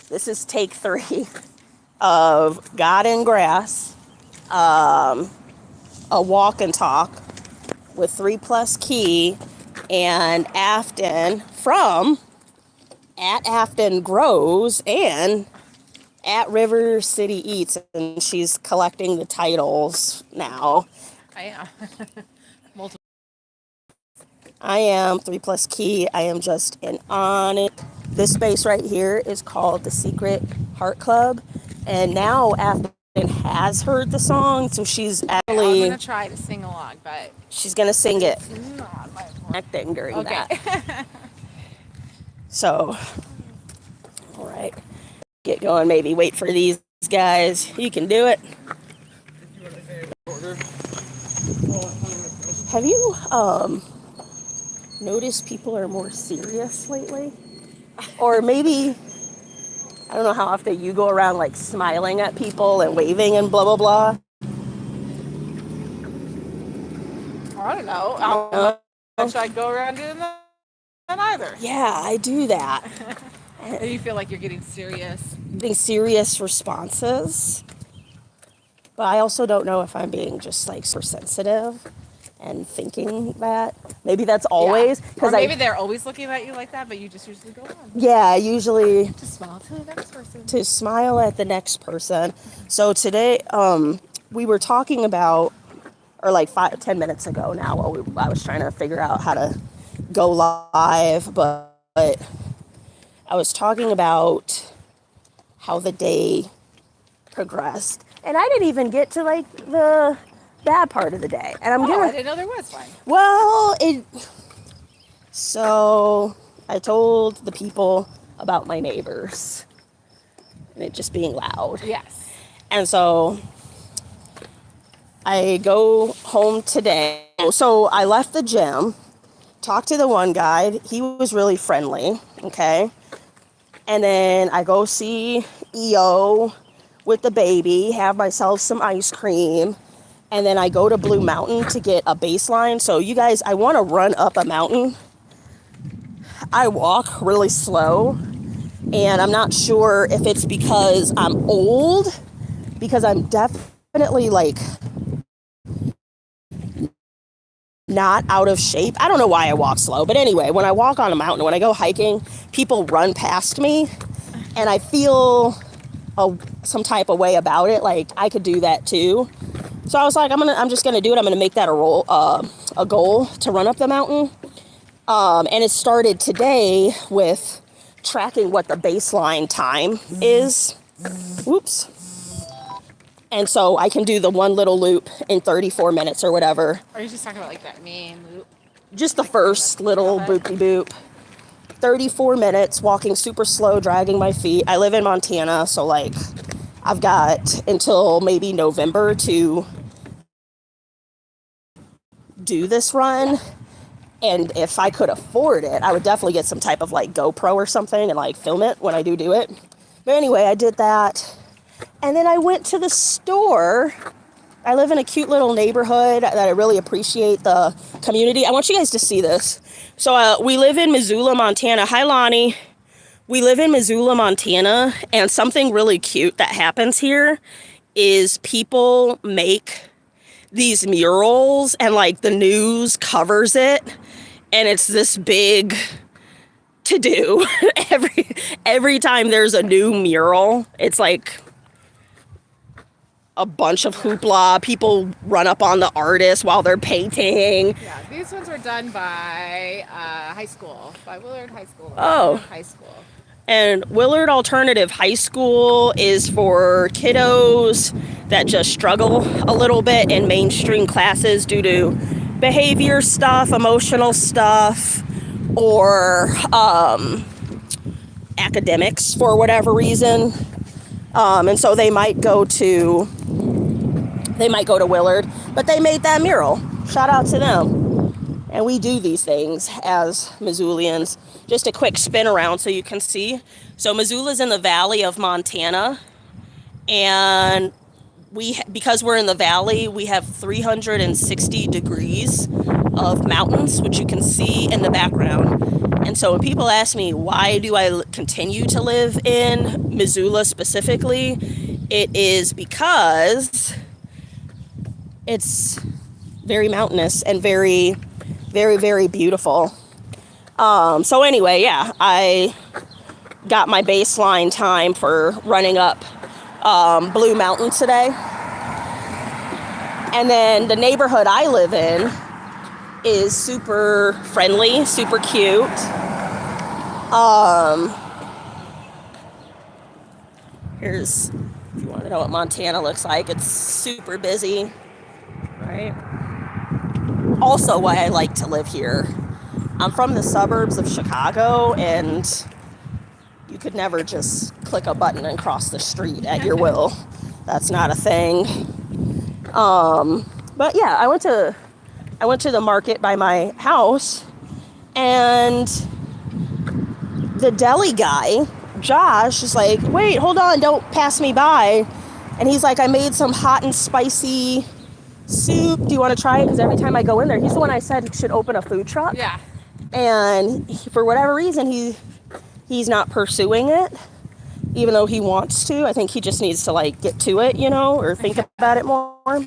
This is take 3 of God and Grass, a walk and talk with 3+Kei and Afton from at Afton Grows and at River City Eats, and she's collecting the titles now. I am. Multiple. I am 3+Kei. I am just on it. This space right here is called the Secret Heart Club, and now Afton has heard the song, so she's actually. I'm gonna try to sing along, but she's gonna sing it. Not my Acting during okay. that. So, all right, get going. Maybe wait for these guys. You can do it. Have you noticed people are more serious lately? Or maybe, I don't know how often you go around like smiling at people and waving and blah, blah, blah. I don't know. Should I go around doing that either? Yeah, I do that. Do you feel like you're getting serious? Getting serious responses. But I also don't know if I'm being just like super sensitive and thinking that. Maybe that's always. Or maybe they're always looking at you like that, but you just usually go on. Yeah, usually. To smile to the next person. To smile at the next person. So today, we were talking about, or like 10 minutes ago now, I was trying to figure out how to go live, but I was talking about how the day progressed. And I didn't even get to like the bad part of the day. And I didn't know there was one. Well, so I told the people about my neighbors and it just being loud. Yes. And so I go home today. So I left the gym, talked to the one guy. He was really friendly. Okay. And then I go see EO with the baby, have myself some ice cream. And then I go to Blue Mountain to get a baseline. So you guys, I want to run up a mountain. I walk really slow. And I'm not sure if it's because I'm old, because I'm definitely like not out of shape. I don't know why I walk slow. But anyway, when I walk on a mountain, when I go hiking, people run past me. And I feel some type of way about it. Like I could do that too. So I was like, I'm just gonna do it. I'm gonna make that a goal to run up the mountain. And it started today with tracking what the baseline time is. Whoops. And so I can do the one little loop in 34 minutes or whatever. Are you just talking about like that main loop? Just the first little boop-de-boop. 34 minutes, walking super slow, dragging my feet. I live in Montana, so like I've got until maybe November to do this run. And if I could afford it, I would definitely get some type of like GoPro or something and like film it when I do it. But anyway, I did that. And then I went to the store. I live in a cute little neighborhood that I really appreciate the community. I want you guys to see this. So we live in Missoula, Montana. Hi, Lonnie. We live in Missoula, Montana, and something really cute that happens here is people make these murals and like the news covers it, and it's this big to do. every time there's a new mural, it's like a bunch of hoopla. People run up on the artist while they're painting. Yeah, these ones were done by high school, by Willard High School. Oh. High school. And Willard Alternative High School is for kiddos that just struggle a little bit in mainstream classes due to behavior stuff, emotional stuff, or academics for whatever reason. And so they might go to Willard, but they made that mural. Shout out to them. And we do these things as Missoulians. Just a quick spin around so you can see. So Missoula's in the valley of Montana. And because we're in the valley, we have 360 degrees of mountains, which you can see in the background. And so when people ask me, why do I continue to live in Missoula specifically, it is because it's very mountainous and very, very, very beautiful. So anyway, yeah, I got my baseline time for running up Blue Mountain today. And then the neighborhood I live in is super friendly, super cute. Here's, if you want to know what Montana looks like, it's super busy, right? Also why I like to live here. I'm from the suburbs of Chicago, and you could never just click a button and cross the street at your will. That's not a thing. But yeah, I went to the market by my house, and the deli guy, Josh, is like, wait, hold on, don't pass me by. And he's like, I made some hot and spicy soup. Do you want to try it? Because every time I go in there, he's the one I said should open a food truck. Yeah. And for whatever reason, he's not pursuing it, even though he wants to. I think he just needs to like get to it, you know, or think about it more.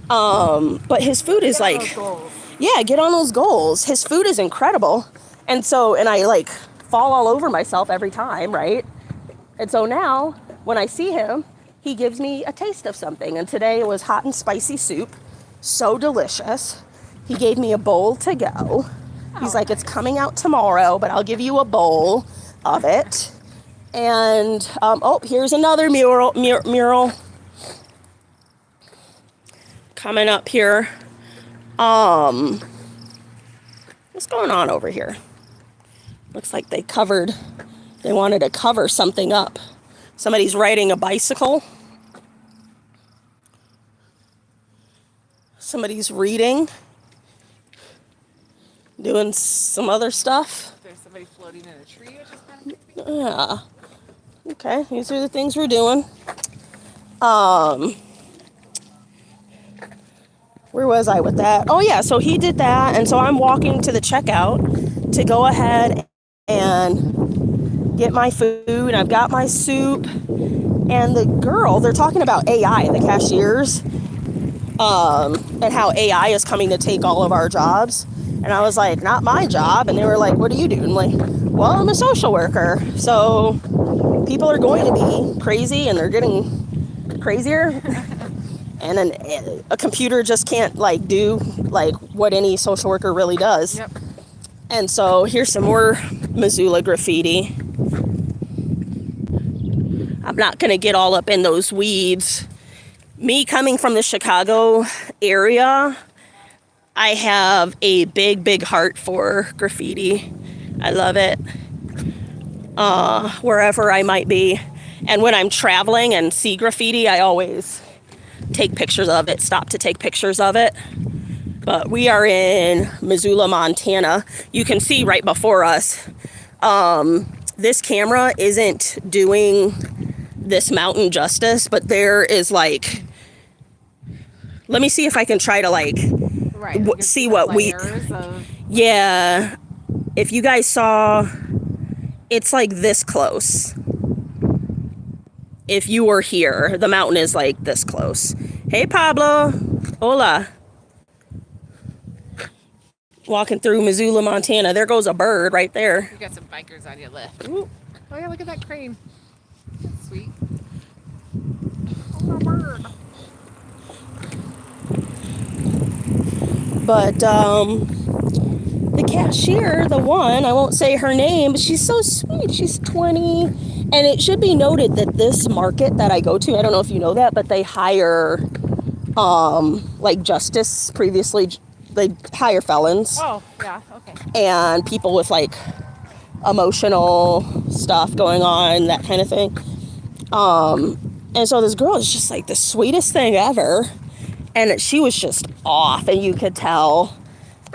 But his food is like, yeah, get on those goals. His food is incredible. And I like fall all over myself every time, right? And so now when I see him, he gives me a taste of something. And today it was hot and spicy soup. So delicious. He gave me a bowl to go. He's like, it's coming out tomorrow, but I'll give you a bowl of it. And, oh, here's another mural coming up here. What's going on over here? Looks like they wanted to cover something up. Somebody's riding a bicycle. Somebody's reading. Doing some other stuff. There's somebody floating in a tree, which is kind of creepy. Yeah. Okay, these are the things we're doing. Where was I with that? Oh yeah, so he did that, and so I'm walking to the checkout to go ahead and get my food. I've got my soup, and the girl, they're talking about AI, the cashiers, and how AI is coming to take all of our jobs. And I was like, not my job. And they were like, what do you do? And I'm like, well, I'm a social worker. So people are going to be crazy, and they're getting crazier. And then a computer just can't like do like what any social worker really does. Yep. And so here's some more Missoula graffiti. I'm not going to get all up in those weeds. Me coming from the Chicago area, I have a big, big heart for graffiti. I love it. Wherever I might be. And when I'm traveling and see graffiti, I always take pictures of it, stop to take pictures of it. But we are in Missoula, Montana. You can see right before us, this camera isn't doing this mountain justice, but there is like, let me see if I can try to like, see what we, yeah, if you guys saw, it's like this close. If you were here, the mountain is like this close. Hey, Pablo. Hola. Walking through Missoula, Montana. There goes a bird right there. You got some bikers on your left. Ooh. Oh yeah, look at that crane. That's sweet. Oh, a bird. But the cashier, the one, I won't say her name, but she's so sweet. She's 20. And it should be noted that this market that I go to, I don't know if you know that, but they hire like justice previously, they hire felons. Oh, yeah, okay. And people with like emotional stuff going on, that kind of thing. And so this girl is just like the sweetest thing ever. And she was just off, and you could tell.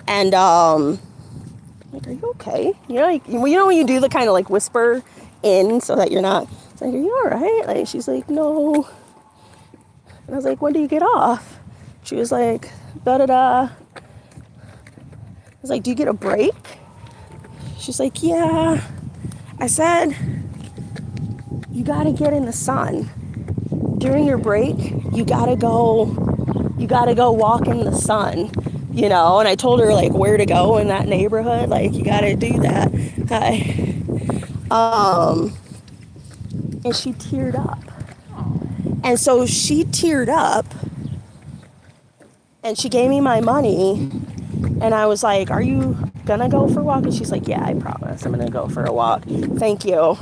And like, are you okay? You know, like, when you do the kind of like whisper in so that you're not, it's like, are you all right? Like, she's like, no. And I was like, when do you get off? She was like, da-da-da. I was like, do you get a break? She's like, yeah. I said, you got to get in the sun. During your break, you got to go walk in the sun, you know? And I told her, like, where to go in that neighborhood. Like, you got to do that. And she teared up. And so she teared up, and she gave me my money. And I was like, are you gonna go for a walk? And she's like, yeah, I promise I'm gonna go for a walk. Thank you.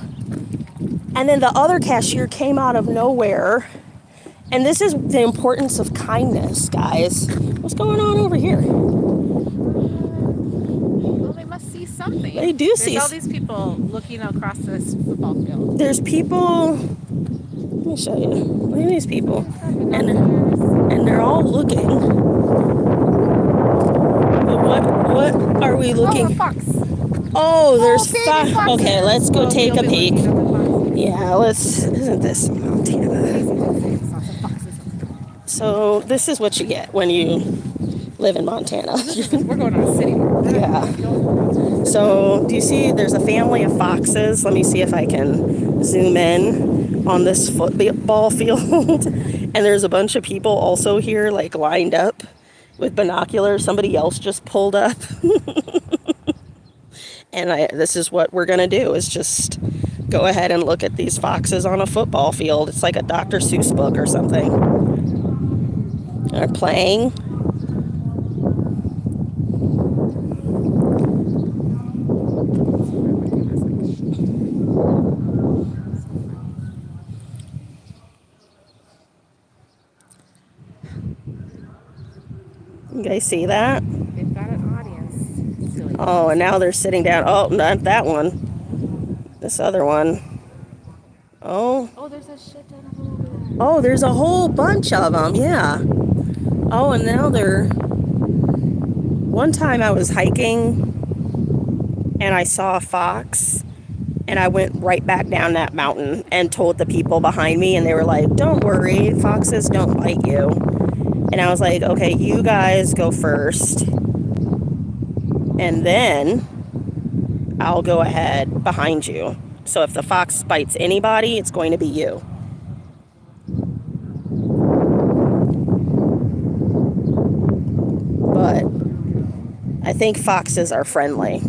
And then the other cashier came out of nowhere. And this is the importance of kindness, guys. What's going on over here? Well, they must see something. They do see. There's all these people looking across this football field. There's people. Let me show you. Look at these people. And they're all looking. But what are we looking? Oh, a fox. Oh, there's fox. Foxes. Okay, let's go take a peek. Yeah, let's. Isn't this Montana? So this is what you get when you live in Montana. We're going on a city. Yeah. So do you see there's a family of foxes? Let me see if I can zoom in on this football field. And there's a bunch of people also here, like, lined up with binoculars. Somebody else just pulled up. And this is what we're going to do, is just go ahead and look at these foxes on a football field. It's like a Dr. Seuss book or something. They're playing. You guys see that? They've got an audience. Silly. Oh, and now they're sitting down. Oh, not that one. This other one. Oh. Oh, there's a shit ton of them over there. Oh, there's a whole bunch of them. Yeah. Oh, and now they're... One time I was hiking and I saw a fox, and I went right back down that mountain and told the people behind me, and they were like, don't worry, foxes don't bite you. And I was like, okay, you guys go first, and then I'll go ahead behind you. So if the fox bites anybody, it's going to be you. But I think foxes are friendly.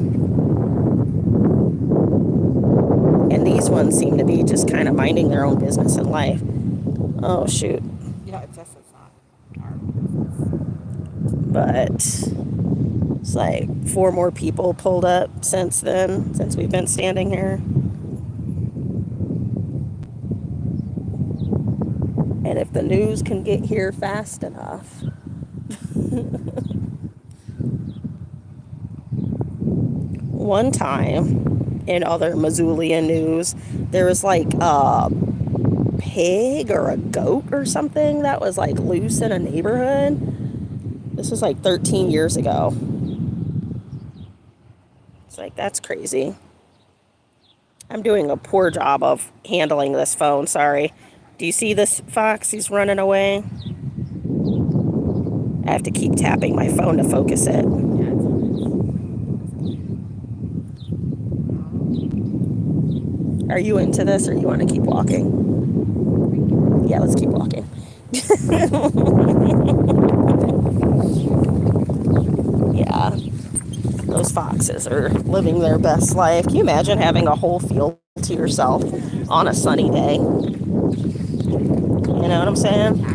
And these ones seem to be just kind of minding their own business in life. Oh, shoot. Yeah, it's us. It's not our business. But it's like 4 more people pulled up since then, since we've been standing here. And if the news can get here fast enough. One time, in other Missoulian news, there was like a pig or a goat or something that was like loose in a neighborhood. This was like 13 years ago. It's like, that's crazy. I'm doing a poor job of handling this phone, sorry. Do you see this fox? He's running away. I have to keep tapping my phone to focus it. Are you into this, or you want to keep walking? Yeah, let's keep walking. Yeah, those foxes are living their best life. Can you imagine having a whole field to yourself on a sunny day? You know what I'm saying?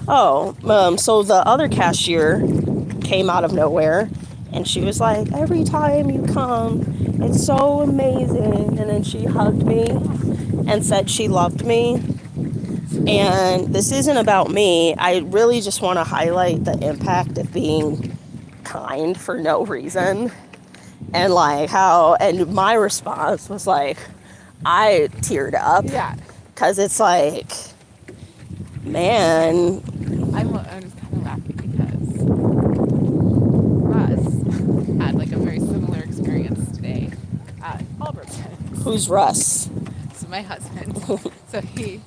Oh, so the other cashier came out of nowhere, and she was like, every time you come, it's so amazing. And then she hugged me and said she loved me. And this isn't about me. I really just want to highlight the impact of being kind for no reason. And like how, and my response was like, I teared up. Yeah. Because it's like, man. I'm just kind of laughing because Russ had like a very similar experience today at Albertsons. Who's Russ? So my husband. So he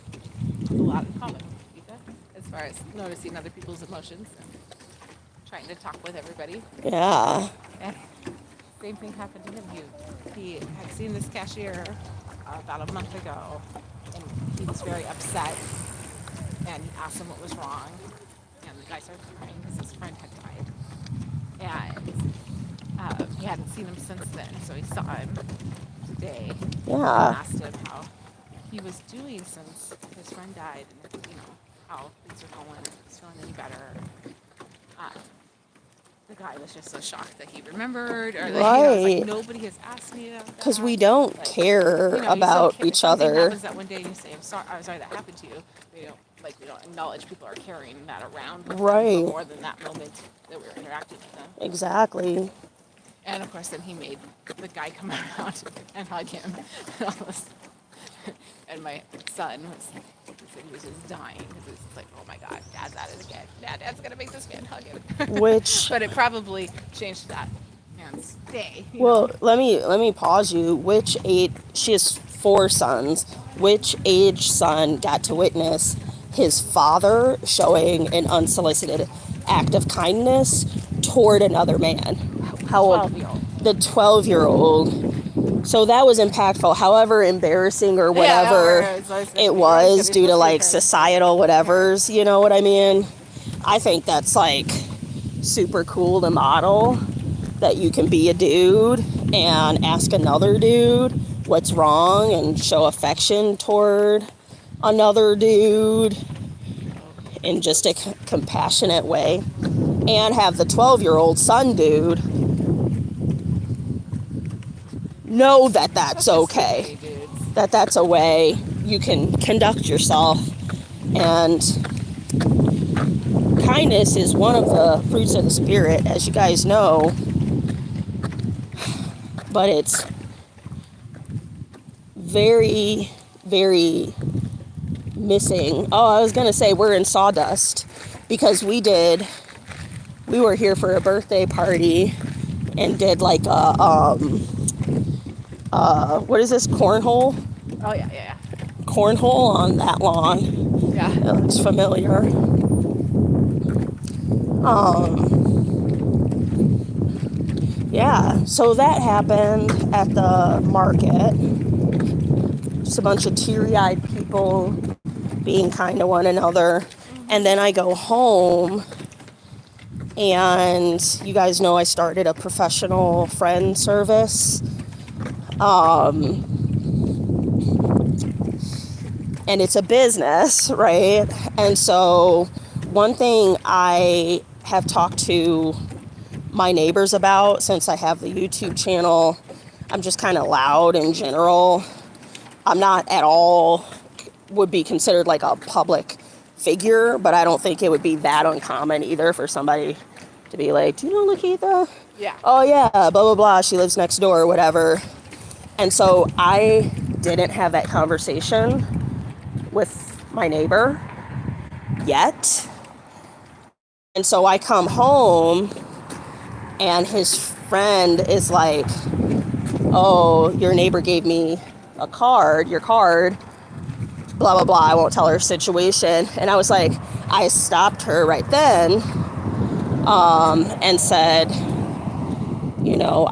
has a lot in common with Eva as far as noticing other people's emotions and trying to talk with everybody. Yeah. And same thing happened to him. He had seen this cashier about a month ago, and he was very upset. And he asked him what was wrong, and the guy started crying because his friend had died. And he hadn't seen him since then, so he saw him today and Yeah. asked him how he was doing since his friend died, and how things are going, if he's feeling any better. The guy was just so shocked that he remembered, or that, it's like, Right. nobody has asked me about that. Because we don't Like, care you about if each something other. happens that one day and you say, I'm sorry that happened to you. We don't acknowledge people are carrying that around with them Right. for more than that moment that we were interacting with them. Exactly. And of course, then he made the guy come around and hug him. And all this. And my son he was just dying because it's like, oh my God, Dad's at it again. Dad's gonna make this man hug him. Which, But it probably changed that man's day. well, let me pause you. Which age? She has 4 sons. Which age son got to witness his father showing an unsolicited act of kindness toward another man? How old? 12-year-old. The 12-year-old. So that was impactful. However embarrassing or whatever it was due to like societal whatevers, you know what I mean? I think that's like super cool to model that you can be a dude and ask another dude what's wrong and show affection toward another dude in just a compassionate way, and have the 12-year-old son dude know that that's okay, that that's a way you can conduct yourself. And kindness is one of the fruits of the Spirit, as you guys know, but it's very, very missing. Oh, I was gonna say we're in sawdust because we were here for a birthday party and did like a what is this, cornhole? Oh yeah. Cornhole on that lawn. Yeah. It looks familiar. Yeah, so that happened at the market. Just a bunch of teary-eyed people being kind to one another. And then I go home, and you guys know I started a professional friend service. And it's a business, right? And so one thing I have talked to my neighbors about, since I have the YouTube channel, I'm just kind of loud in general. I'm not at all, would be considered like a public figure, but I don't think it would be that uncommon either for somebody to be like, do you know Lakeitha? Yeah. Oh yeah, blah, blah, blah, she lives next door or whatever. And so I didn't have that conversation with my neighbor yet. And so I come home and his friend is like, oh, your neighbor gave me your card, blah, blah, blah. I won't tell her situation. And I was like, I stopped her right then and said,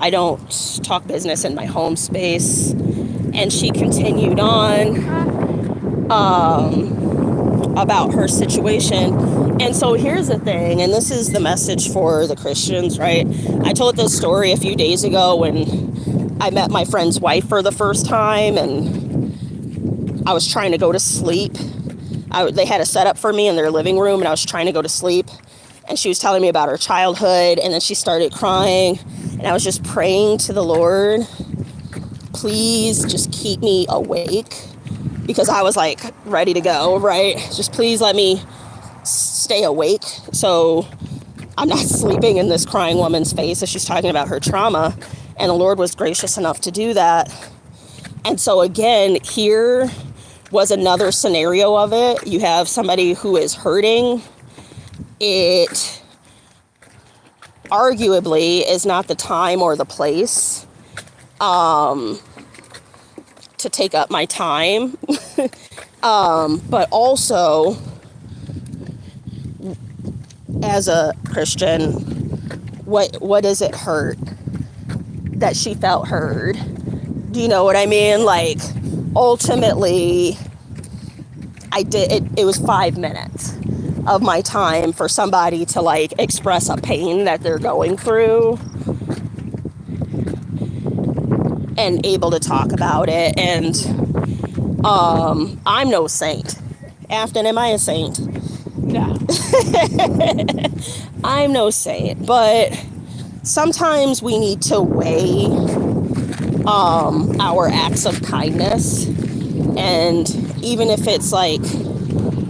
I don't talk business in my home space. And she continued on about her situation. And so here's the thing, and this is the message for the Christians, right? I told this story a few days ago when I met my friend's wife for the first time, and I was trying to go to sleep. They had a setup for me in their living room, and I was trying to go to sleep. And she was telling me about her childhood, and then she started crying. And I was just praying to the Lord, please just keep me awake, because I was like ready to go, right? Just please let me stay awake so I'm not sleeping in this crying woman's face as she's talking about her trauma. And the Lord was gracious enough to do that. And so again, here was another scenario of it. You have somebody who is hurting. It arguably is not the time or the place to take up my time. But also, as a Christian, what does it hurt that she felt heard? Do you know what I mean? Like, ultimately, it was 5 minutes of my time for somebody to like express a pain that they're going through and able to talk about it. And I'm no saint. Afton, am I a saint? No. I'm no saint, but sometimes we need to weigh our acts of kindness, and even if it's like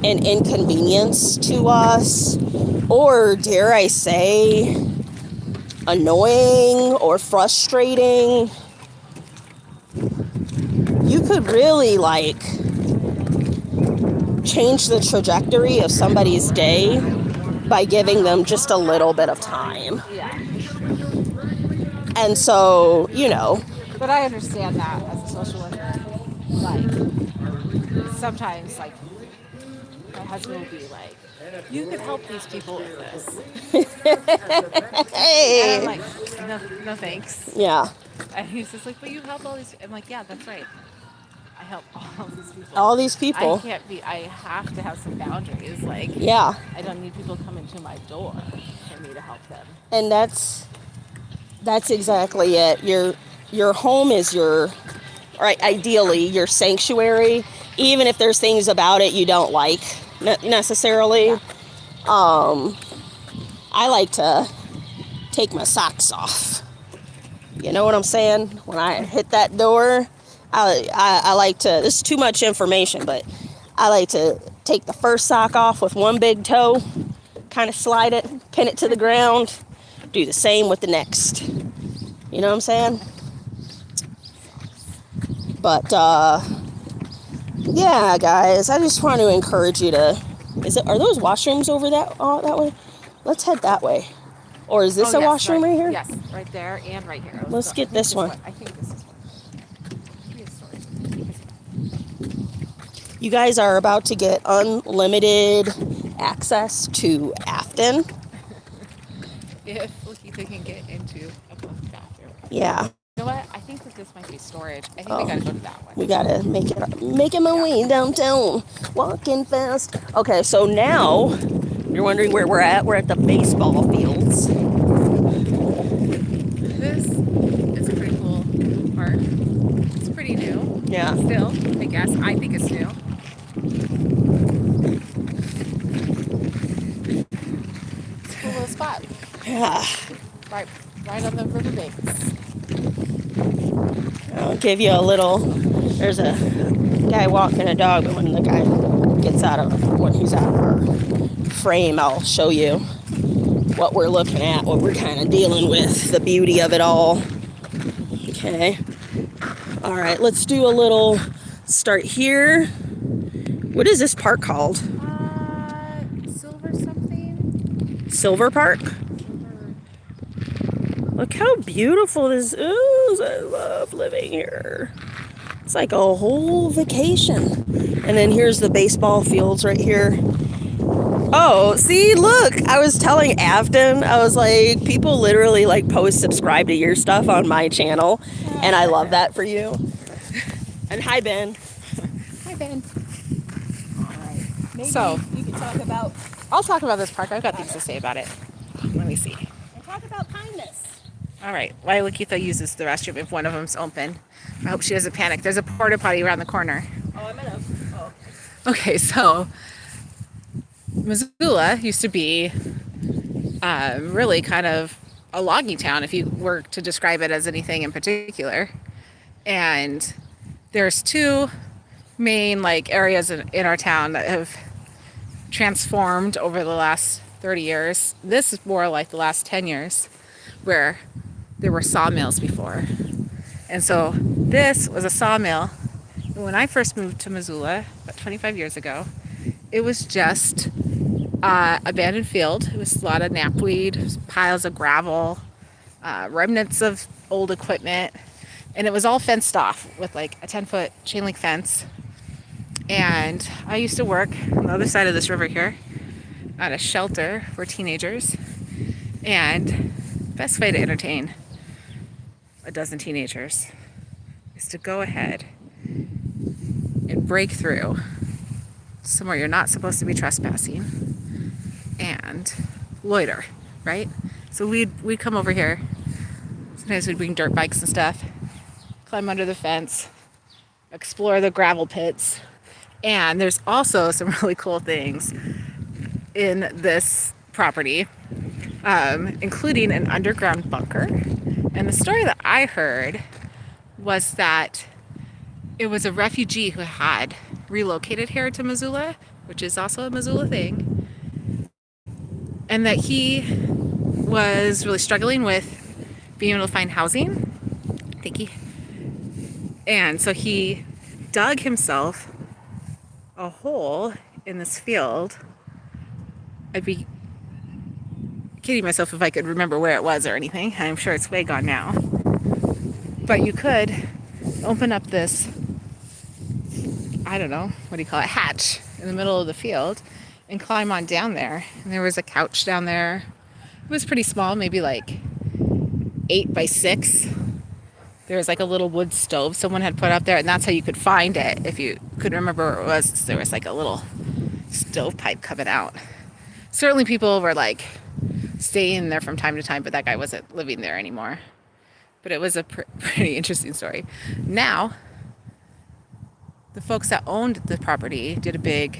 an inconvenience to us, or dare I say annoying or frustrating, you could really like change the trajectory of somebody's day by giving them just a little bit of time. Yeah. And so, But I understand that as a social worker. Like, sometimes, like, my husband will be like, you could help these people with this. And I'm like, no thanks. Yeah. And he's just like, but you help all these. I'm like, yeah, that's right. I help all these people. All these people. I have to have some boundaries. Like, Yeah. I don't need people coming to my door for me to help them. And that's exactly it. Your home is ideally your sanctuary, even if there's things about it you don't like necessarily. Yeah. I like to take my socks off. You know what I'm saying? When I hit that door, I like to, this is too much information, but I like to take the first sock off with one big toe, kind of slide it, pin it to the ground, do the same with the next. You know what I'm saying? But, yeah, guys, I just want to encourage you to, are those washrooms over that way? Let's head that way. Or is this a washroom right here? Yes, right there and right here. Let's get this one. I think this is one. You guys are about to get unlimited access to Afton. If Lakeitha can get into a public bathroom. Yeah. You know what? I think that this might be storage. I think we gotta go to that one. We gotta make it my way downtown. Walking fast. Okay, so now you're wondering where we're at. We're at the baseball fields. This is a pretty cool park. It's pretty new. Yeah. Still, I guess. I think it's new. It's a cool little spot. Yeah. Right on the riverbanks. I'll give you a little. There's a guy walking a dog, but when the guy gets when he's out of our frame, I'll show you what we're looking at, what we're kind of dealing with, the beauty of it all. Okay. All right, let's do a little start here. What is this park called? Silver something. Silver Park? Look how beautiful this is. I love living here. It's like a whole vacation. And then here's the baseball fields right here. Oh, see, look, I was telling Afton, I was like, people literally like post subscribe to your stuff on my channel. And I love that for you. And hi, Ben. Hi, Ben. All right. Maybe So, you can talk about... I'll talk about this park. I've got things to say about it. Let me see. And talk about kindness. All right. Why Lakeitha uses the restroom if one of them's open. I hope she doesn't panic. There's a porta potty around the corner. Oh, I'm gonna... Oh. Okay, so Missoula used to be really kind of a logging town, if you were to describe it as anything in particular. And there's two main like areas in our town that have transformed over the last 30 years. This is more like the last 10 years, where there were sawmills before. And so this was a sawmill. And when I first moved to Missoula about 25 years ago, it was just abandoned field. It was a lot of knapweed, piles of gravel, remnants of old equipment, and it was all fenced off with like a 10-foot chain link fence. And I used to work on the other side of this river here, at a shelter for teenagers. And best way to entertain a dozen teenagers is to go ahead and break through somewhere you're not supposed to be trespassing and loiter, right? So we'd come over here. Sometimes we'd bring dirt bikes and stuff, climb under the fence, explore the gravel pits. And there's also some really cool things in this property, including an underground bunker. And the story that I heard was that it was a refugee who had relocated here to Missoula, which is also a Missoula thing, and that he was really struggling with being able to find housing. I think he, and so he dug himself a hole in this field. I'd be kidding myself if I could remember where it was or anything. I'm sure it's way gone now. But you could open up this, I don't know, what do you call it, hatch in the middle of the field and climb on down there. And there was a couch down there. It was pretty small, maybe like 8 by 6. There was like a little wood stove someone had put up there, and that's how you could find it if you couldn't remember where it was. There was like a little stovepipe coming out. Certainly people were like staying there from time to time, but that guy wasn't living there anymore. But it was a pretty interesting story. Now, the folks that owned the property did a big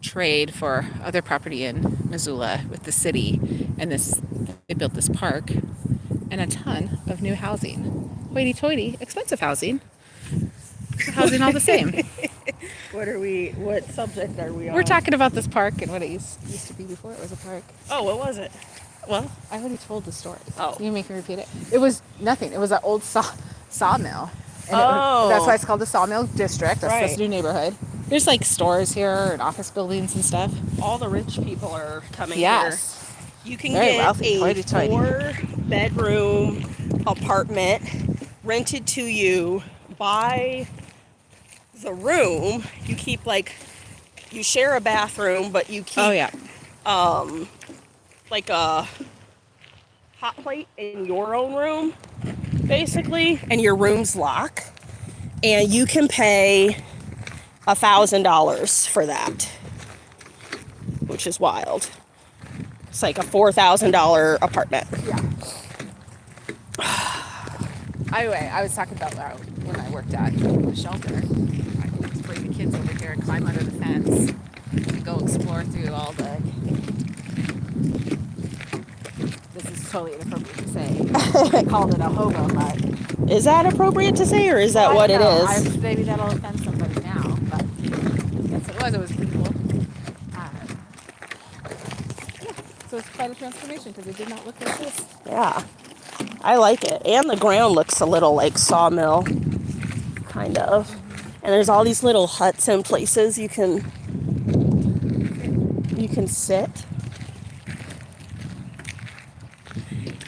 trade for other property in Missoula with the city, and they built this park and a ton of new housing. Hoity-toity, expensive housing. Housing all the same. What subject are we on? We're talking about this park and what it used to be before it was a park. Oh, what was it? Well, I already told the story. Oh. You make me repeat it? It was nothing. It was an old sawmill. And Oh. That's why it's called the Sawmill District. That's Right. this new neighborhood. There's like stores here and office buildings and stuff. All the rich people are coming Yes. here. You can Very get wealthy, a hoity-toity. 4-bedroom apartment rented to you by the room. You keep you share a bathroom, but you keep Oh, yeah. like a hot plate in your own room, basically, and your room's locked, and you can pay $1,000 for that, which is wild. It's like a $4,000 apartment. Yeah. Anyway, I was talking about when I worked at the shelter. I used to bring the kids over here and climb under the fence and go explore through all the... This is totally inappropriate to say. I called it a hobo hut. Is that appropriate to say, or is that what it is? Maybe that'll offend somebody now, but yes, it was. It was pretty cool. So it's quite a transformation because it did not look like this. Yeah, I like it. And the ground looks a little like sawmill, kind of. And there's all these little huts and places you can sit.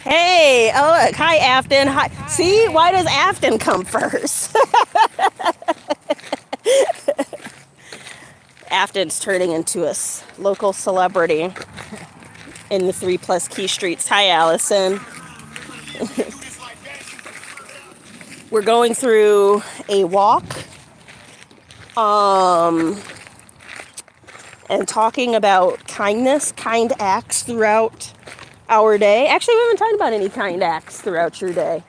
Hey, oh look, hi Afton. Hi. See, why does Afton come first? Afton's turning into a local celebrity in the 3+Kei streets. Hi, Allison. We're going through a walk, and talking about kindness, kind acts throughout our day. Actually, we haven't talked about any kind acts throughout your day.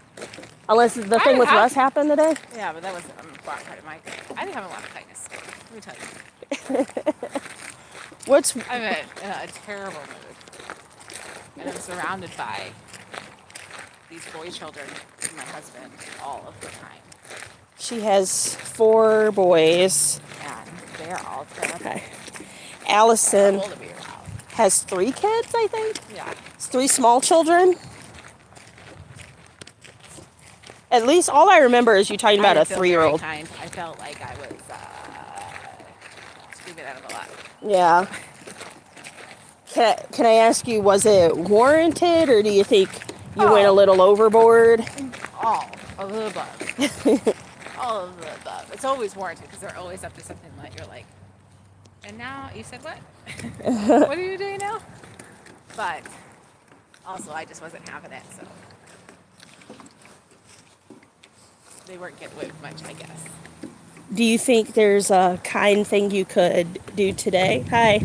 Unless the thing with Russ happened today. Yeah, but that was a part of my... I didn't have a lot of kindness. Let me tell you. I'm in a terrible mood. And I'm surrounded by these boy children and my husband all of the time. She has 4 boys. And they're all terrible. Okay. Allison How old are you now? has 3 kids, I think. Yeah. It's 3 small children. At least all I remember is you talking about a 3-year-old. I felt like I was screaming out of a lot. Yeah. Can I ask you, was it warranted, or do you think you went a little overboard? All of the above. All of the above. It's always warranted because they're always up to something that you're like, And now you said what? What are you doing now? But also, I just wasn't having it, so they weren't getting away with much, I guess. Do you think there's a kind thing you could do today? Hi.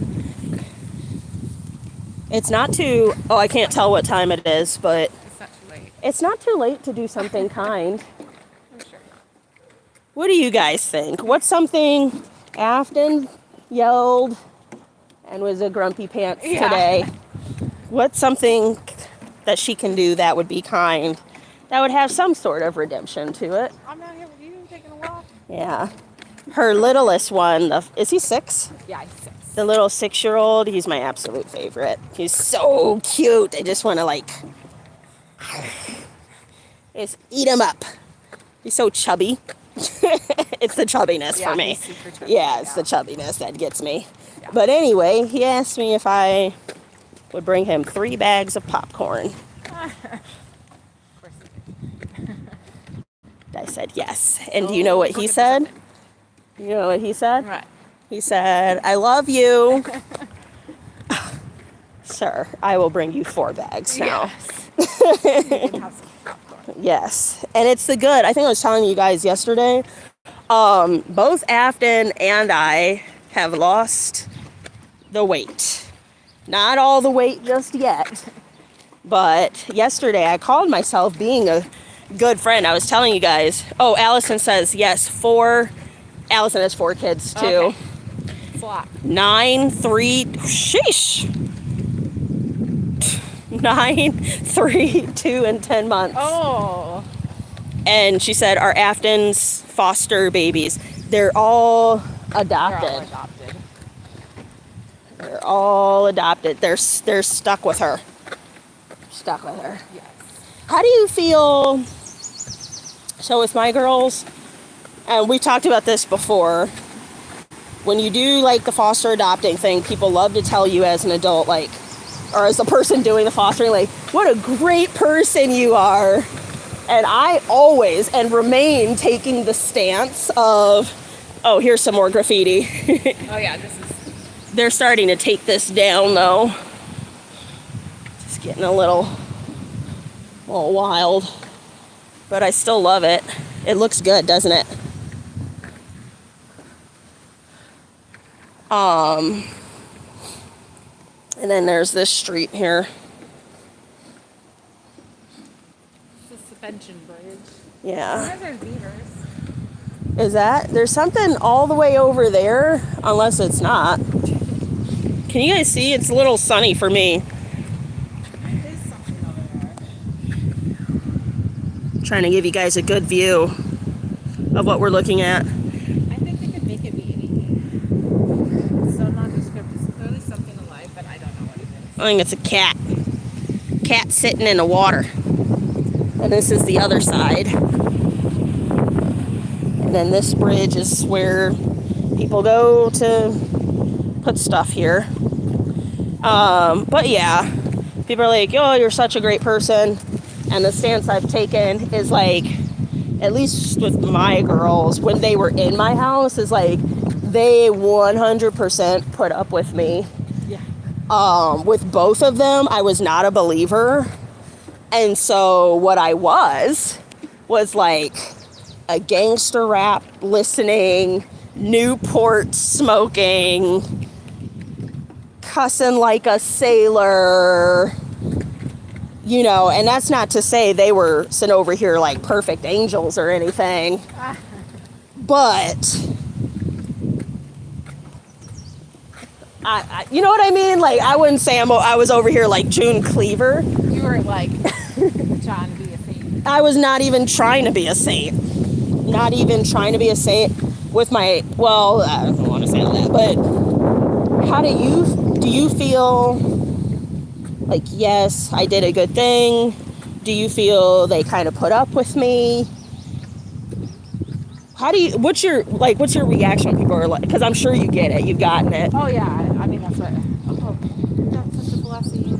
It's not too, oh, I can't tell what time it is, but It's not too late. it's not too late to do something kind. I'm sure. What do you guys think? What's something Afton yelled and was a grumpy pants today? What's something that she can do that would be kind, that would have some sort of redemption to it? I'm out here with you taking a walk. Yeah. Her littlest one, is he 6? Yeah, he's 6. The little 6-year-old, he's my absolute favorite. He's so cute. I just want to like, just eat him up. He's so chubby. It's the chubbiness for me. He's super chubby, Yeah, it's the chubbiness that gets me. Yeah. But anyway, he asked me if I would bring him 3 bags of popcorn. Of course he did. I said yes. And do you know what he said? You know what he said? Right. He said, I love you. Sir, I will bring you 4 bags now. Yes. You can have some popcorn. Yes. And it's the good. I think I was telling you guys yesterday, both Afton and I have lost the weight. Not all the weight just yet. But yesterday I called myself being a good friend. I was telling you guys. Oh, Allison says yes. 4. Allison has 4 kids too. Okay. It's a lot. 9, 3, sheesh. 9, 3, 2, and 10 months. Oh. And she said our Afton's foster babies, they're all adopted. They're all adopted. They're stuck with her. Stuck with her. Yes. How do you feel? So with my girls, and we talked about this before, when you do like the foster adopting thing, people love to tell you as an adult, like, or as a person doing the fostering, like, what a great person you are. And I always and remain taking the stance of, oh, here's some more graffiti. Oh yeah, this is. They're starting to take this down though. It's getting a little wild. But I still love it. It looks good, doesn't it? And then there's this street here. It's a suspension bridge. Yeah. There's beavers. Is that? There's something all the way over there, unless it's not. Can you guys see? It's a little sunny for me. There's something over there. Trying to give you guys a good view of what we're looking at. I think they could make it be anything. It's so nondescript. It's clearly something alive, but I don't know what it is. I think it's a cat. Cat sitting in the water. And this is the other side. And then this bridge is where people go to put stuff here. But yeah, people are like, oh, you're such a great person. And the stance I've taken is like, at least with my girls, when they were in my house, is like, they 100% put up with me. Yeah. With both of them, I was not a believer. And so what I was like a gangster rap listening, Newport smoking, cussing like a sailor, you know, and that's not to say they were sitting over here like perfect angels or anything, but I you know what I mean? Like, I wouldn't say I was over here like June Cleaver. You were like trying to be a saint. I was not even trying to be a saint. Not even trying to be a saint with my, well, I don't want to say all that, but how do you feel like, yes, I did a good thing? Do you feel they kind of put up with me? What's your reaction when people are like, because I'm sure you get it, you've gotten it. Oh yeah, I mean that's such a blessing.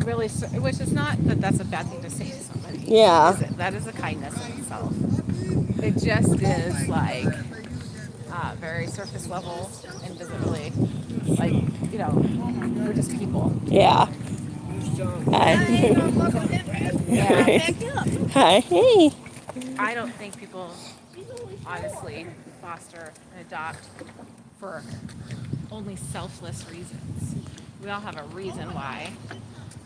Really, which is not that that's a bad thing to say to somebody. Yeah. That is a kindness in itself. It just is like, very surface level and doesn't really, like, we're just people. Yeah. Hi. And Hi. Hey. I don't think people honestly foster and adopt for only selfless reasons. We all have a reason why.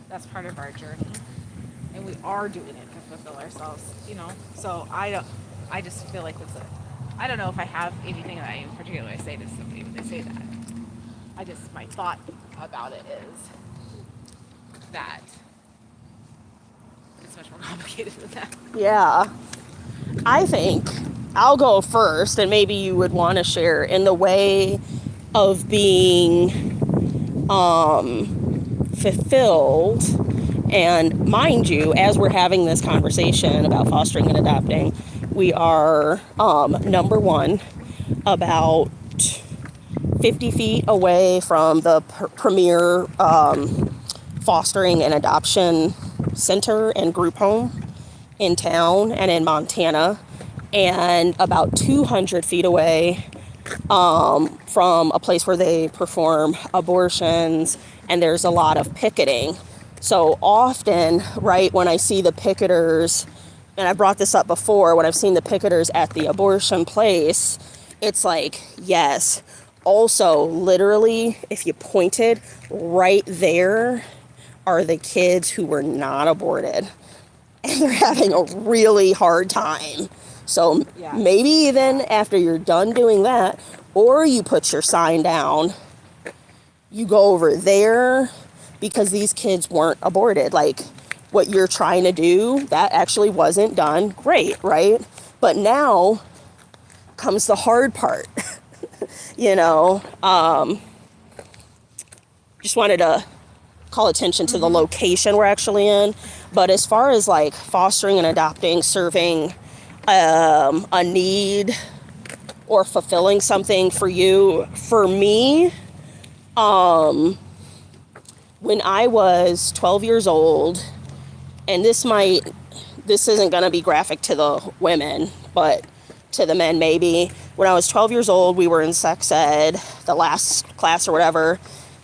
That's part of our journey. And we are doing it to fulfill ourselves, So I just feel like I don't know if I have anything that I in particular say to somebody when they say that. My thought about it is that it's much more complicated than that. Yeah. I think I'll go first, and maybe you would want to share in the way of being fulfilled. And mind you, as we're having this conversation about fostering and adopting, we are number one, about 50 feet away from the premier fostering and adoption center and group home in town and in Montana, and about 200 feet away from a place where they perform abortions, and there's a lot of picketing. So often, right, when I see the picketers, and I brought this up before, when I've seen the picketers at the abortion place, it's like, yes. Also, literally, if you pointed, right there are the kids who were not aborted. And they're having a really hard time. So maybe even after you're done doing that, or you put your sign down, you go over there, because these kids weren't aborted. Like, what you're trying to do, that actually wasn't done great, right? But now comes the hard part. Just wanted to call attention to the location we're actually in. But as far as like fostering and adopting, serving a need or fulfilling something for you, for me, when I was 12 years old, and this isn't going to be graphic to the women, but to the men maybe. When I was 12 years old, we were in sex ed, the last class or whatever,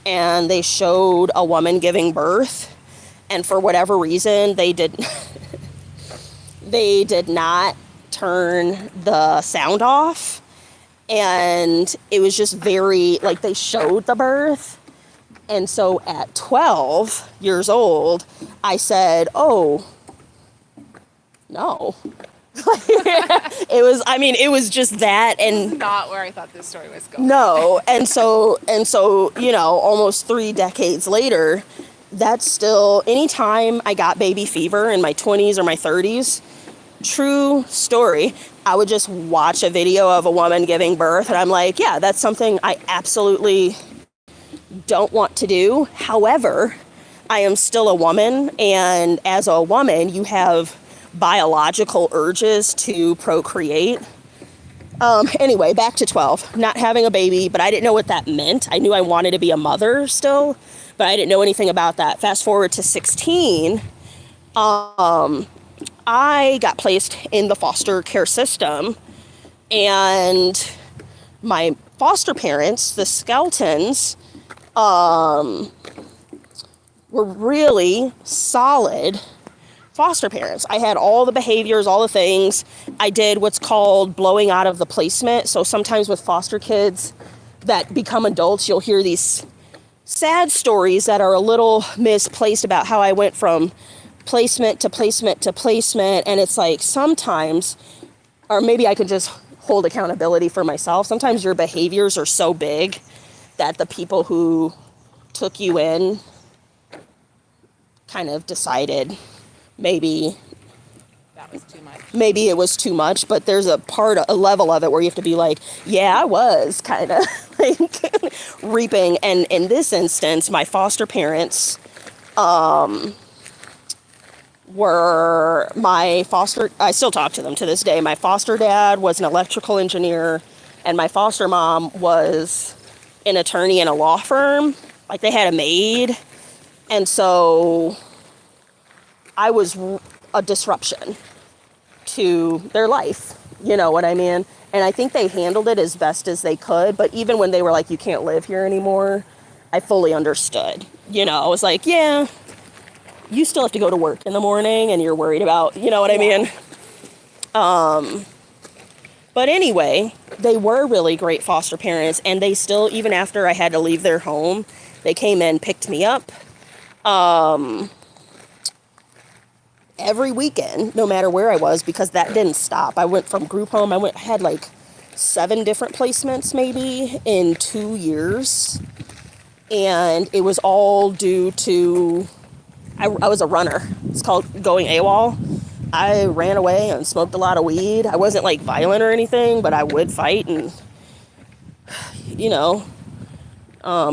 and they showed a woman giving birth, and for whatever reason, they did not turn the sound off, and it was just very, like, they showed the birth. And so at 12 years old, I said, oh, no. It was just that. And not where I thought this story was going. No. And so, almost 3 decades later, that's still, anytime I got baby fever in my 20s or my 30s, true story, I would just watch a video of a woman giving birth, and I'm like, yeah, that's something I absolutely don't want to do. However, I am still a woman, and as a woman, you have biological urges to procreate. Anyway, back to 12, not having a baby, but I didn't know what that meant. I knew I wanted to be a mother still, but I didn't know anything about that. Fast forward to 16, I got placed in the foster care system, and my foster parents, the Skeltons, were really solid foster parents. I had all the behaviors, all the things. I did what's called blowing out of the placement. So sometimes with foster kids that become adults, you'll hear these sad stories that are a little misplaced about how I went from placement to placement to placement. And it's like sometimes, or maybe I could just hold accountability for myself. Sometimes your behaviors are so big that the people who took you in kind of decided maybe that was too much. Maybe it was too much, but there's a level of it where you have to be like, yeah, I was kind of like reaping. And in this instance, my foster parents I still talk to them to this day. My foster dad was an electrical engineer, and my foster mom was an attorney in a law firm. Like, they had a maid. And so I was a disruption to their life. You know what I mean? And I think they handled it as best as they could. But even when they were like, you can't live here anymore, I fully understood. You know, I was like, yeah, you still have to go to work in the morning and you're worried about, you know what I mean? But anyway, they were really great foster parents, and they still, even after I had to leave their home, they came in, picked me up every weekend, no matter where I was, because that didn't stop. I went from group home. I had like 7 different placements maybe in 2 years, and it was all due to I was a runner. It's called going AWOL. I ran away and smoked a lot of weed. I wasn't like violent or anything, but I would fight, and you know,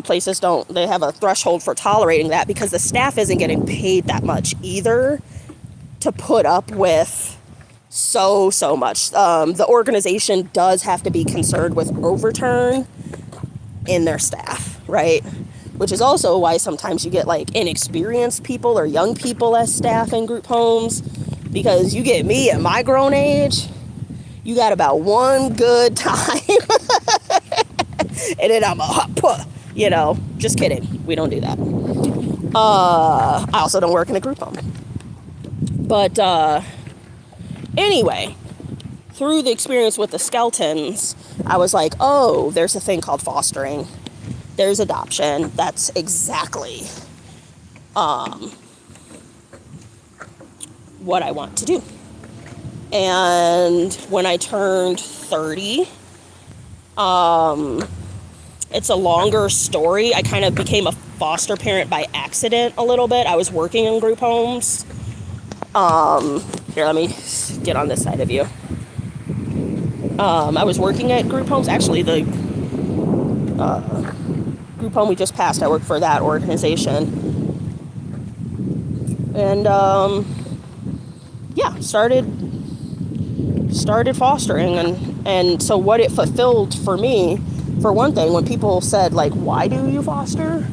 places they have a threshold for tolerating that because the staff isn't getting paid that much either to put up with so much. The organization does have to be concerned with overturn in their staff, right? Which is also why sometimes you get like inexperienced people or young people as staff in group homes. Because you get me at my grown age, you got about one good time. And then I'm you know, just kidding. We don't do that. I also don't work in a group home. But anyway, through the experience with the skeletons, I was like, oh, there's a thing called fostering. There's adoption. That's exactly what I want to do. And when I turned 30, it's a longer story. I kind of became a foster parent by accident a little bit. I was working in group homes. Here, let me get on this side of you. I was working at group homes. Actually, the group home we just passed, I worked for that organization. And yeah, started fostering, and so what it fulfilled for me, for one thing, when people said like, why do you foster?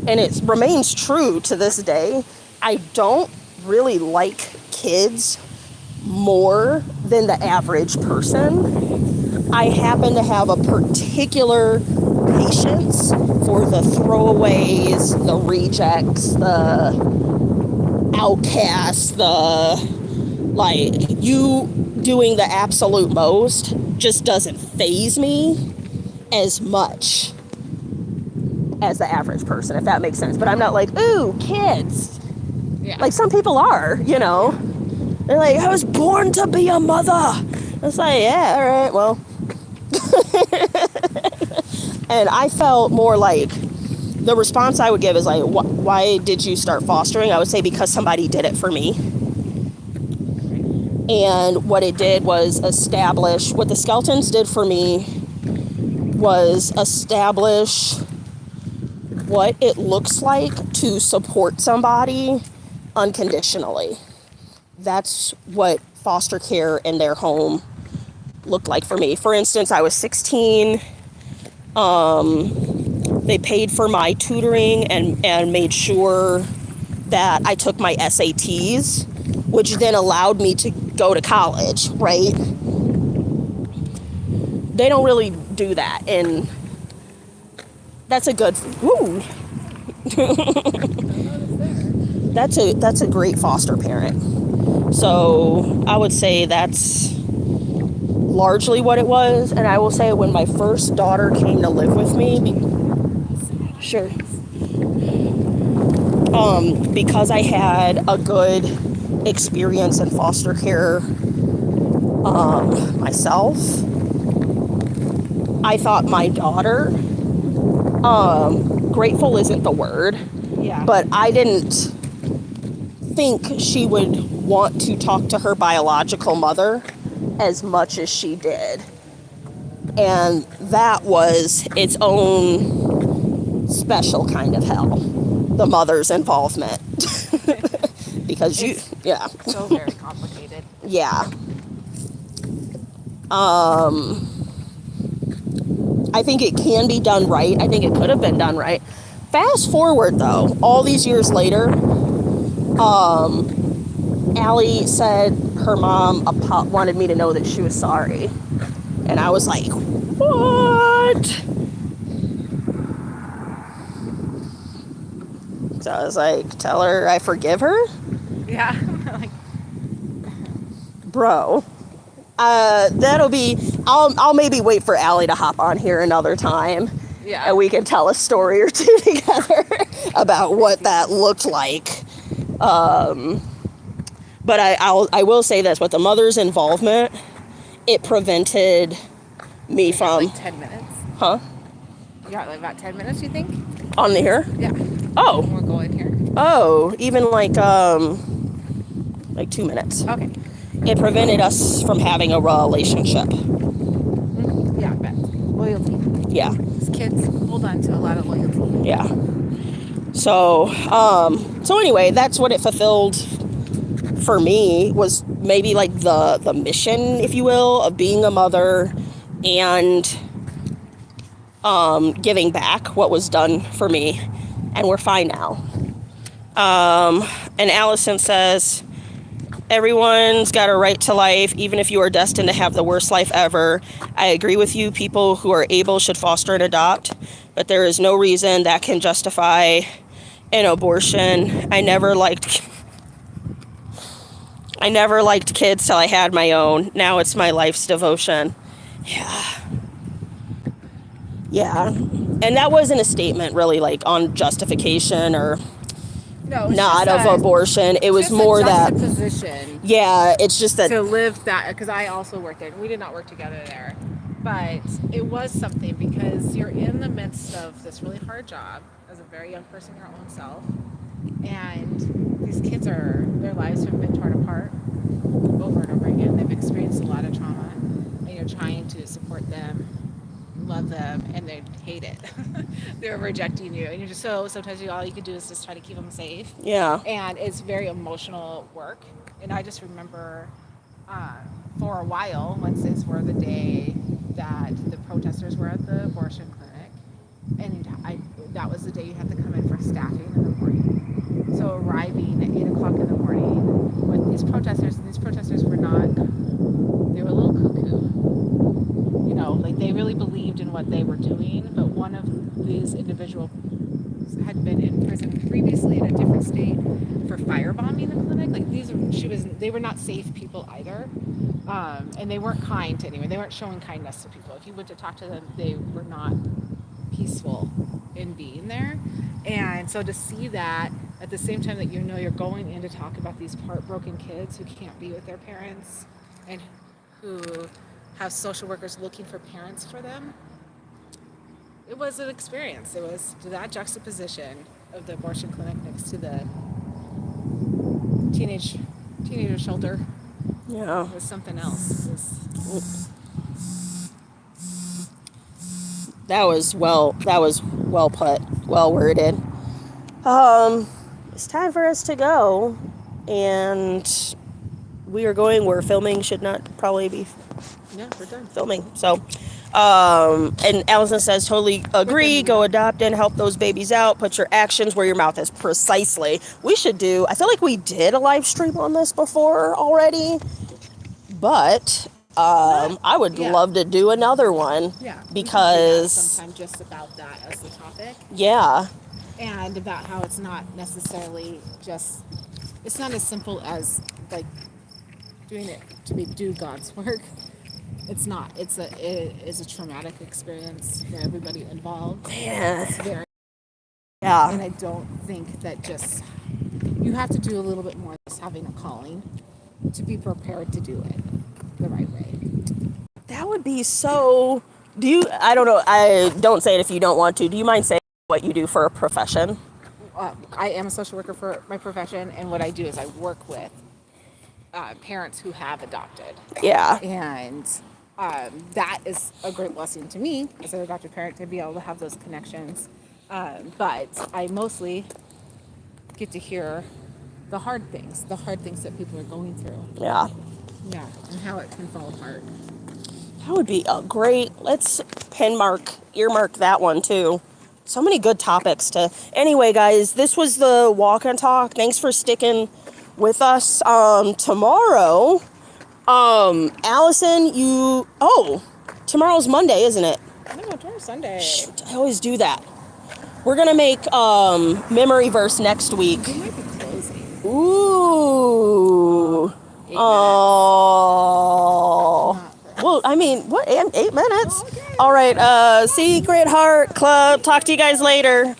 And it remains true to this day. I don't really like kids more than the average person. I happen to have a particular patience for the throwaways, the rejects, the outcasts, you doing the absolute most just doesn't faze me as much as the average person, if that makes sense. But I'm not like, ooh, kids. Yeah. Like some people are, you know. They're like, I was born to be a mother. It's like, yeah, all right, well. And I felt more like, the response I would give is like, why did you start fostering? I would say because somebody did it for me. And what it did was establish, what the skeletons did for me was establish what it looks like to support somebody unconditionally. That's what foster care in their home looked like for me. For instance, I was 16. They paid for my tutoring and made sure that I took my SATs, which then allowed me to go to college, right? They don't really do that, and that's a good, woo. That's a great foster parent. So I would say that's largely what it was. And I will say when my first daughter came to live with me, sure, because I had a good experience in foster care myself, I thought my daughter, grateful isn't the word, yeah, but I didn't think she would want to talk to her biological mother as much as she did. And that was its own special kind of hell, the mother's involvement. Because yeah. So very complicated. Yeah. I think it can be done right. I think it could have been done right. Fast forward though, all these years later, Allie said, her mom wanted me to know that she was sorry. And I was like, what? So I was like, tell her I forgive her? Yeah. Like, bro. That'll be, I'll maybe wait for Allie to hop on here another time. yeah. And we can tell a story or two together about what that looked like. But I will say this, with the mother's involvement, it prevented me from... Like 10 minutes? Huh? You got like about 10 minutes, you think? On here? Yeah. Oh. We'll go in here. Oh, even like 2 minutes. Okay. It prevented us from having a relationship. Yeah, I bet. Loyalty. Yeah. These kids hold on to a lot of loyalty. Yeah. So anyway, that's what it fulfilled for me, was maybe like the mission, if you will, of being a mother and giving back what was done for me. And we're fine now. And Allison says, everyone's got a right to life, even if you are destined to have the worst life ever. I agree with you. People who are able should foster and adopt, but there is no reason that can justify an abortion. I never liked kids till I had my own. Now it's my life's devotion. Yeah. And that wasn't a statement really like on justification or not of abortion. It was more that position. Yeah, it's just that to live that, because I also worked there. We did not work together there, but it was something, because you're in the midst of this really hard job as a very young person, your own self, and these kids their lives have been torn apart over and over again. They've experienced a lot of trauma, and you're trying to support them, love them, and they hate it. They're rejecting you, and you're just sometimes all you can do is just try to keep them safe. Yeah. And it's very emotional work. And I just remember for a while, Wednesdays were the day that the protesters were at the abortion clinic, and that was the day you had to come in for staffing in the morning. So arriving at 8 o'clock in the morning with these protesters, and these protesters were not, they were a little cuckoo. You know, like they really believed in what they were doing, but one of these individuals had been in prison previously in a different state for firebombing the clinic. Like they were not safe people either, and they weren't kind to anyone. They weren't showing kindness to people. If you went to talk to them, they were not peaceful in being there. And so to see that at the same time that you're going in to talk about these heartbroken kids who can't be with their parents and who have social workers looking for parents for them, it was an experience. It was that juxtaposition of the abortion clinic next to the teenager shelter. Yeah. It was something else. That was well put, well worded. It's time for us to go, and we are going where filming should not probably be. Yeah, we're done filming. So, and Allison says, totally agree. Go adopt and help those babies out. Put your actions where your mouth is. Precisely. We should do, I feel like we did a live stream on this before already, but I would love to do another one. Yeah. Because sometime just about that as the topic. Yeah. And about how it's not necessarily just, it's not as simple as like doing it to do God's work. It's not. It is a traumatic experience for everybody involved. Yeah. It's very. Yeah. And I don't think that just, you have to do a little bit more than just having a calling to be prepared to do it the right way. That would be so. I don't know. I don't say it if you don't want to. Do you mind saying what you do for a profession? I am a social worker for my profession, and what I do is I work with parents who have adopted. Yeah. And that is a great blessing to me as an adopted parent to be able to have those connections. But I mostly get to hear the hard things that people are going through. Yeah. Yeah, and how it can fall apart. That would be a great, let's earmark that one too. So many good topics to, anyway guys, this was the walk and talk. Thanks for sticking with us tomorrow. Allison, tomorrow's Monday, isn't it? No, tomorrow's Sunday. Shoot, I always do that. We're gonna make memory verse next week. We might be closing. Ooh. 8 minutes. Oh. Well, I mean, what? 8 minutes? Oh, okay. All right. Secret Heart Club. Talk to you guys later.